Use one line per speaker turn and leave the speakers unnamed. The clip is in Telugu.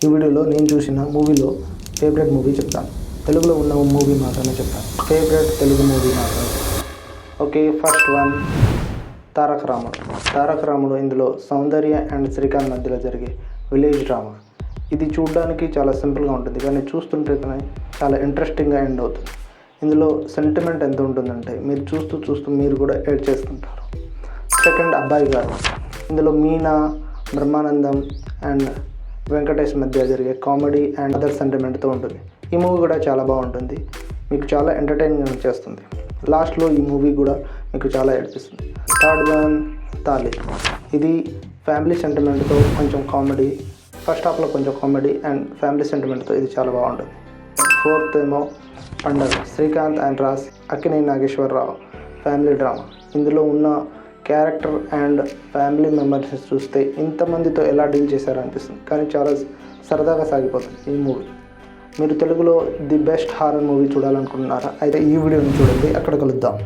ఈ వీడియోలో నేను చూసిన మూవీలో ఫేవరెట్ మూవీ చెప్తాను. తెలుగులో ఉన్న మూవీ మాత్రమే చెప్తాను. ఫేవరెట్ తెలుగు మూవీ మాత్రమే. ఓకే, ఫస్ట్ వన్ తారక రాముడు. తారక రాముడు ఇందులో సౌందర్య అండ్ శ్రీకాంత్ మధ్యలో జరిగే విలేజ్ డ్రామా. ఇది చూడడానికి చాలా సింపుల్గా ఉంటుంది, కానీ చూస్తుంటే కానీ చాలా ఇంట్రెస్టింగ్గా ఎండ్ అవుతుంది. ఇందులో సెంటిమెంట్ ఎంత ఉంటుందంటే మీరు చూస్తూ మీరు కూడా ఏడ్ చేస్తుంటారు. సెకండ్ అబ్బాయి గారు. ఇందులో మీనా, బ్రహ్మానందం అండ్ వెంకటేష్ మధ్య జరిగే కామెడీ అండ్ అదర్ సెంటిమెంట్తో ఉంటుంది. ఈ మూవీ కూడా చాలా బాగుంటుంది, మీకు చాలా ఎంటర్టైన్మెంట్ చేస్తుంది. లాస్ట్లో ఈ మూవీ కూడా మీకు చాలా ఏడిపిస్తుంది. థర్డ్ వన్ తాలి. ఇది ఫ్యామిలీ సెంటిమెంట్తో కొంచెం కామెడీ, ఫస్ట్ హాఫ్లో కొంచెం కామెడీ అండ్ ఫ్యామిలీ సెంటిమెంట్తో ఇది చాలా బాగుంటుంది. ఫోర్త్ ఏమో Pandaga. Srikanth and Raj, Akkineni Nageswara Rao family drama. ఇందులో ఉన్న క్యారెక్టర్ అండ్ ఫ్యామిలీ మెంబర్స్ చూస్తే ఇంతమందితో ఎలా డీల్ చేశారో అనిపిస్తుంది, కానీ చాలా సరదాగా సాగిపోతుంది ఈ మూవీ. మీరు తెలుగులో ది బెస్ట్ హారర్ మూవీ చూడాలనుకుంటున్నారా? అయితే ఈ వీడియోని చూడండి. అక్కడ కలుద్దాం.